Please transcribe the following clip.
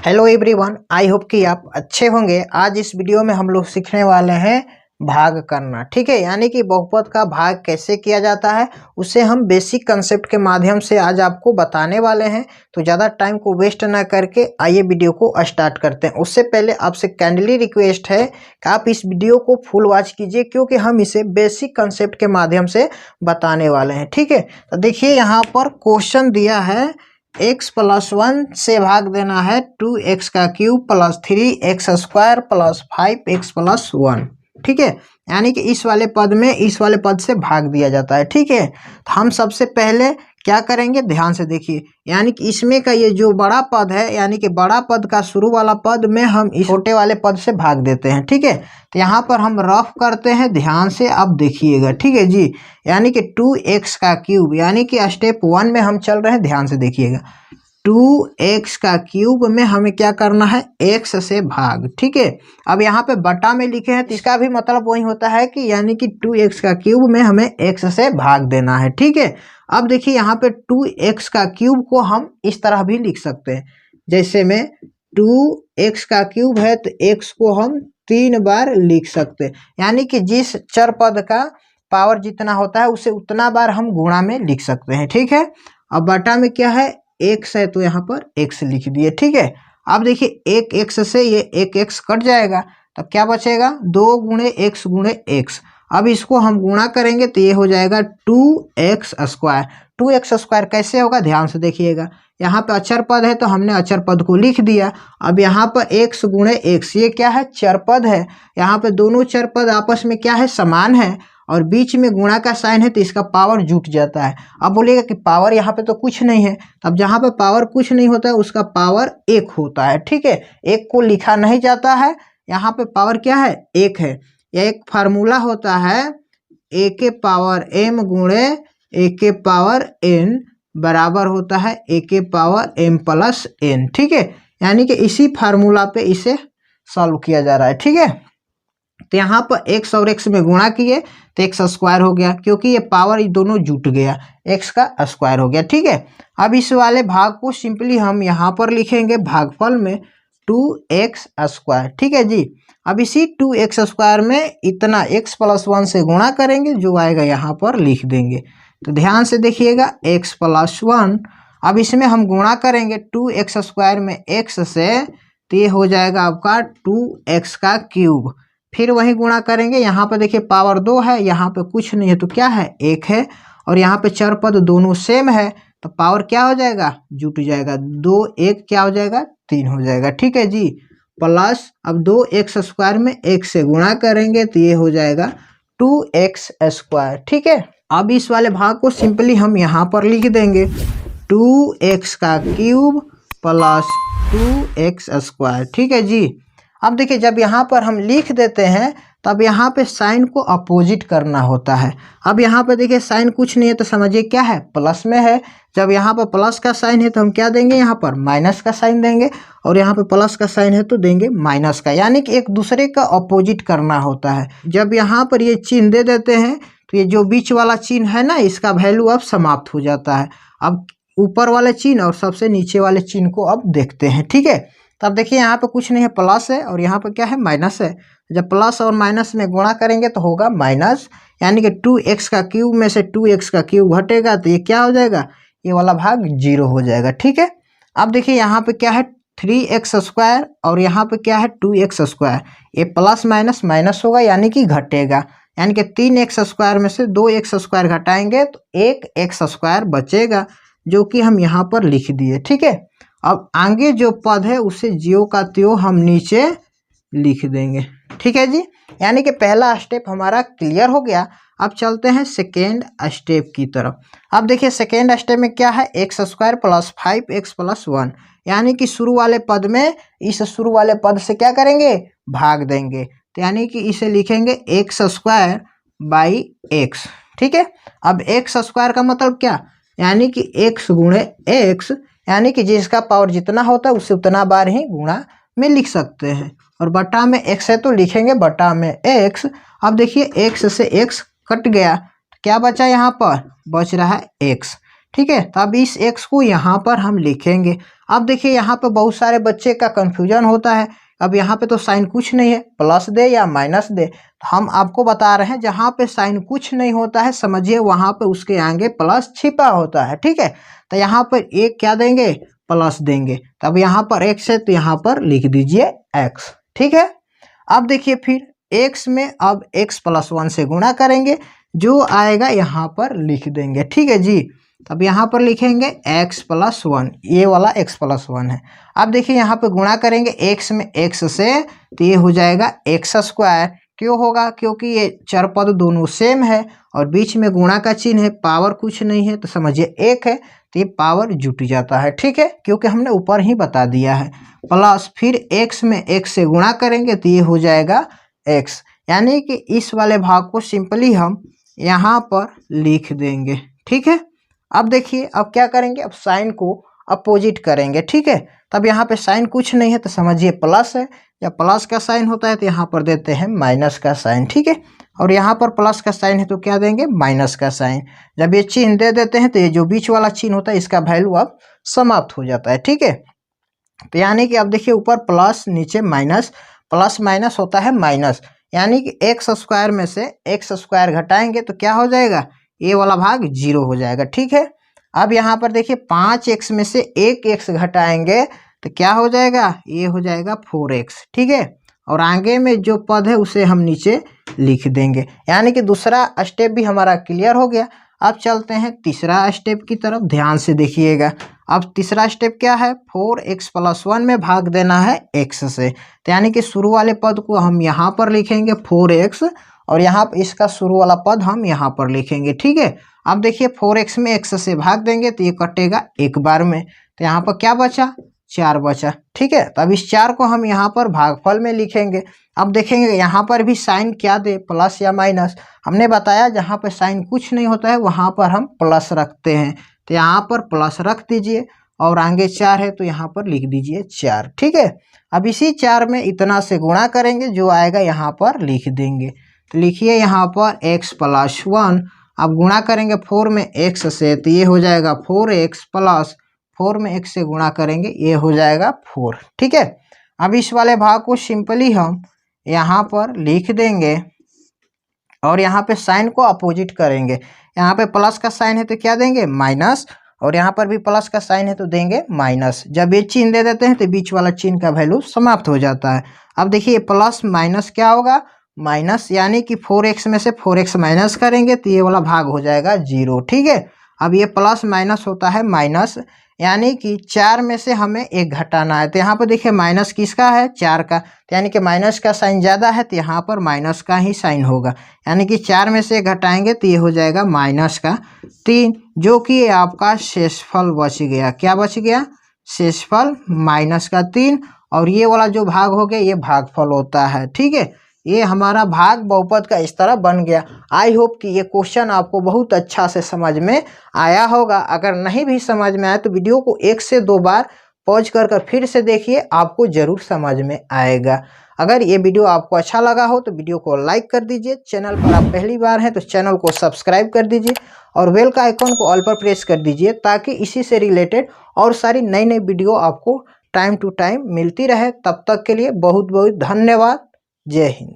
Hello everyone, I hope कि आप अच्छे होंगे। आज इस वीडियो में हम लोग सीखने वाले हैं भाग करना। ठीक है, यानी कि बहुपद का भाग कैसे किया जाता है उसे हम बेसिक कंसेप्ट के माध्यम से आज आपको बताने वाले हैं। तो ज़्यादा टाइम को वेस्ट ना करके आइए वीडियो को स्टार्ट करते हैं। उससे पहले आपसे काइंडली रिक्वेस्ट है कि आप इस वीडियो को फुल वॉच कीजिए, क्योंकि हम इसे बेसिक कंसेप्ट के माध्यम से बताने वाले हैं। ठीक है, तो देखिए यहाँ पर क्वेश्चन दिया है x+1 से भाग देना है 2x का cube plus 3x square plus 5x+1। ठीक है, यानी कि इस वाले पद में इस वाले पद से भाग दिया जाता है। ठीक है, तो हम सबसे पहले क्या करेंगे, ध्यान से देखिए। यानी कि इसमें का ये जो बड़ा पद है, यानी कि बड़ा पद का शुरू वाला पद में हम इस छोटे वाले पद से भाग देते हैं। ठीक है, तो यहाँ पर हम रफ करते हैं, ध्यान से अब देखिएगा। ठीक है जी, यानी कि 2x का क्यूब, यानी कि स्टेप 1 में हम चल रहे हैं, ध्यान से देखिएगा। 2x का क्यूब में हमें क्या करना है, x से भाग। ठीक है, अब यहाँ पे बटा में लिखे हैं तो इसका भी मतलब वही होता है कि यानी कि 2x का क्यूब में हमें x से भाग देना है। ठीक है, अब देखिए यहाँ पे 2x का क्यूब को हम इस तरह भी लिख सकते हैं, जैसे में 2x का क्यूब है तो x को हम 3 बार लिख सकते हैं। यानी कि जिस चर पद का पावर जितना होता है उसे उतना बार हम गुणा में लिख सकते हैं। ठीक है, अब बटा में क्या है, x है तो यहाँ पर x लिख दिए। ठीक है, अब देखिए एक x से ये एक x कट जाएगा, तो क्या बचेगा, 2 गुणे x गुणे x। अब इसको हम गुणा करेंगे तो ये हो जाएगा 2x स्क्वायर। 2x स्क्वायर कैसे होगा, ध्यान से देखिएगा। यहाँ पे अचर पद है तो हमने अचर पद को लिख दिया। अब यहाँ पर x गुणे x, ये क्या है, चर पद है। यहाँ पे दोनों चर पद आपस में क्या है, समान है, और बीच में गुणा का साइन है तो इसका पावर जुट जाता है। अब बोलिएगा कि पावर यहाँ पे तो कुछ नहीं है, अब जहाँ पे पावर कुछ नहीं होता है उसका पावर 1 होता है। ठीक है, 1 को लिखा नहीं जाता है, यहाँ पे पावर क्या है, 1 है। यह एक फार्मूला होता है a के पावर m गुणे a के पावर n बराबर होता है a के पावर m प्लस n। ठीक है, यानी कि इसी फार्मूला पे इसे सॉल्व किया जा रहा है। ठीक है, तो यहाँ पर x और x में गुणा किए तो x स्क्वायर हो गया, क्योंकि ये पावर ये दोनों जुट गया, x का स्क्वायर हो गया। ठीक है, अब इस वाले भाग को सिंपली हम यहाँ पर लिखेंगे भागफल में 2x स्क्वायर। ठीक है जी, अब इसी 2x स्क्वायर में इतना x+1 से गुणा करेंगे, जो आएगा यहाँ पर लिख देंगे। तो ध्यान से देखिएगा, x+1, अब इसमें हम गुणा करेंगे 2x स्क्वायर में x से, तो ये हो जाएगा आपका 2x का क्यूब। फिर वही गुणा करेंगे, यहाँ पे देखिए पावर 2 है, यहाँ पे कुछ नहीं है तो क्या है, 1 है, और यहाँ पे चर पद दोनों सेम है तो पावर क्या हो जाएगा, जुट जाएगा। 2 1 क्या हो जाएगा, 3 हो जाएगा। ठीक है जी, प्लस अब 2x स्क्वायर में 1 से गुणा करेंगे तो ये हो जाएगा 2x स्क्वायर। ठीक है, अब इस वाले भाग को सिंपली हम यहाँ पर लिख देंगे 2x का क्यूब प्लस 2x स्क्वायर। ठीक है जी, अब देखिए जब यहाँ पर हम लिख देते हैं तब यहाँ पे साइन को अपोजिट करना होता है। अब यहाँ पे देखिए साइन कुछ नहीं है तो समझिए क्या है, प्लस में है। जब यहाँ पर प्लस का साइन है तो हम क्या देंगे, यहाँ पर माइनस का साइन देंगे, और यहाँ पे प्लस का साइन है तो देंगे माइनस का, यानी कि एक दूसरे का अपोजिट करना होता है। जब यहाँ पर ये चिन्ह दे देते हैं तो ये जो बीच वाला चिन्ह है ना, इसका वैल्यू अब समाप्त हो जाता है। अब ऊपर वाले चिन्ह और सबसे नीचे वाले चिन्ह को अब देखते हैं। ठीक है, तब देखिए यहाँ पे कुछ नहीं है, प्लस है, और यहाँ पे क्या है, माइनस है। जब प्लस और माइनस में गुणा करेंगे तो होगा माइनस, यानी कि 2x का क्यूब में से 2x का क्यूब घटेगा तो ये क्या हो जाएगा, ये वाला भाग 0 हो जाएगा। ठीक है, अब देखिए यहाँ पे क्या है, 3x स्क्वायर, और यहाँ पे क्या है, 2x स्क्वायर। ये प्लस माइनस माइनस होगा, यानी कि घटेगा, यानी कि 3x स्क्वायर में से 2x स्क्वायर घटाएंगे तो 1x स्क्वायर बचेगा, जो कि हम यहाँ पर लिख दिए। ठीक है, अब आगे जो पद है उसे ज्यों का त्यों हम नीचे लिख देंगे। ठीक है जी, यानी कि पहला स्टेप हमारा क्लियर हो गया। अब चलते हैं सेकेंड स्टेप की तरफ। अब देखिए सेकेंड स्टेप में क्या है, x स्क्वायर प्लस 5x+1, यानी कि शुरू वाले पद में इस शुरू वाले पद से क्या करेंगे, भाग देंगे, तो यानी कि इसे लिखेंगे x स्क्वायर बाई x। ठीक है, अब x स्क्वायर का मतलब क्या, यानी कि x गुणे x, यानी कि जिसका पावर जितना होता है उससे उतना बार ही गुणा में लिख सकते हैं, और बटा में x है तो लिखेंगे बटा में x। अब देखिए x से x कट गया तो क्या बचा, यहाँ पर बच रहा है x। ठीक है। तो अब इस x को यहाँ पर हम लिखेंगे। अब देखिए यहाँ पे बहुत सारे बच्चे का कंफ्यूजन होता है, अब यहाँ पे तो साइन कुछ नहीं है, प्लस दे या माइनस दे। तो हम आपको बता रहे हैं जहाँ पे साइन कुछ नहीं होता है समझिए वहाँ पे उसके आगे प्लस छिपा होता है, ठीक है। तो यहाँ पर एक क्या देंगे, प्लस देंगे। तो अब यहाँ पर x है तो यहाँ पर लिख दीजिए x, ठीक है। अब देखिए फिर x में अब x + 1 से गुणा करेंगे, जो आएगा यहाँ पर लिख देंगे, ठीक है जी। अब यहाँ पर लिखेंगे x + 1, ये वाला x + 1 है। अब देखिए यहाँ पे गुणा करेंगे x में x से, तो ये हो जाएगा x²। क्यों होगा, क्योंकि ये चर पद दोनों सेम है और बीच में गुणा का चिन्ह है, पावर कुछ नहीं है तो समझिए 1 है, तो ये पावर जुट जाता है, ठीक है, क्योंकि हमने ऊपर ही बता दिया है। प्लस फिर x में x से गुणा करेंगे तो ये हो जाएगा x, यानी कि इस वाले भाग को सिंपली हम यहाँ पर लिख देंगे, ठीक है। अब देखिए अब क्या करेंगे, अब साइन को अपोजिट करेंगे, ठीक है। तब यहाँ पे साइन कुछ नहीं है तो समझिए प्लस है, या प्लस का साइन होता है तो यहाँ पर देते हैं माइनस का साइन, ठीक है। और यहाँ पर प्लस का साइन है तो क्या देंगे, माइनस का साइन। जब ये चिन्ह दे देते हैं तो ये जो बीच वाला चिन्ह होता है इसका वैल्यू अब समाप्त हो जाता है, ठीक है। तो यानी कि अब देखिए ऊपर प्लस नीचे माइनस, प्लस माइनस होता है माइनस, यानी कि x² में से x² घटाएंगे तो क्या हो जाएगा, ये वाला भाग 0 हो जाएगा, ठीक है। अब यहाँ पर देखिए 5x में से 1x घटाएंगे तो क्या हो जाएगा, ये हो जाएगा 4x, ठीक है। और आगे में जो पद है उसे हम नीचे लिख देंगे, यानी कि दूसरा स्टेप भी हमारा क्लियर हो गया। अब चलते हैं तीसरा स्टेप की तरफ, ध्यान से देखिएगा। अब तीसरा स्टेप क्या है, 4x + 1 में भाग देना है x से, तो यानी कि शुरू वाले पद को हम यहाँ पर लिखेंगे 4x, और यहाँ पर इसका शुरू वाला पद हम यहाँ पर लिखेंगे, ठीक है। अब देखिए 4x में x से भाग देंगे तो ये कटेगा एक बार में, तो यहाँ पर क्या बचा, 4 बचा, ठीक है। तो अब इस 4 को हम यहाँ पर भागफल में लिखेंगे। अब देखेंगे यहाँ पर भी साइन क्या दे, प्लस या माइनस। हमने बताया जहाँ पर साइन कुछ नहीं होता है वहाँ पर हम प्लस रखते हैं, तो यहाँ पर प्लस रख दीजिए, और आगे 4 है तो यहाँ पर लिख दीजिए 4, ठीक है। अब इसी 4 में इतना से गुणा करेंगे, जो आएगा यहाँ पर लिख देंगे। तो लिखिए यहाँ पर x + 1, अब गुणा करेंगे 4 में x से तो ये हो जाएगा 4x + 4 में x से गुणा करेंगे ये हो जाएगा 4, ठीक है। अब इस वाले भाग को सिंपली हम यहाँ पर लिख देंगे, और यहाँ पे साइन को अपोजिट करेंगे। यहाँ पे प्लस का साइन है तो क्या देंगे, माइनस, और यहाँ पर भी प्लस का साइन है तो देंगे माइनस। जब ये चिन्ह दे देते हैं तो बीच वाला चिन्ह का वैल्यू समाप्त हो जाता है। अब देखिए प्लस माइनस क्या होगा, माइनस, यानी कि 4x में से 4x माइनस करेंगे तो ये वाला भाग हो जाएगा 0, ठीक है। अब ये प्लस माइनस होता है माइनस, यानी कि 4 में से हमें 1 घटाना है, तो यहाँ पर देखिए माइनस किसका है, 4 का, तो यानी कि माइनस का साइन ज़्यादा है तो यहाँ पर माइनस का ही साइन होगा, यानी कि 4 में से 1 घटाएंगे तो ये हो जाएगा माइनस का 3, जो कि आपका शेषफल बच गया। क्या बच गया, शेषफल माइनस का 3, और ये वाला जो भाग हो गया ये भागफल होता है, ठीक है। ये हमारा भाग बहुपद का इस तरह बन गया। आई होप कि ये क्वेश्चन आपको बहुत अच्छा से समझ में आया होगा। अगर नहीं भी समझ में आया तो वीडियो को 1 से 2 बार पॉज कर फिर से देखिए, आपको ज़रूर समझ में आएगा। अगर ये वीडियो आपको अच्छा लगा हो तो वीडियो को लाइक कर दीजिए, चैनल पर आप पहली बार हैं तो चैनल को सब्सक्राइब कर दीजिए, और बेल का आइकॉन को ऑल पर प्रेस कर दीजिए, ताकि इसी से रिलेटेड और सारी नई नई वीडियो आपको टाइम टू टाइम मिलती रहे। तब तक के लिए बहुत बहुत धन्यवाद। जय हिंद।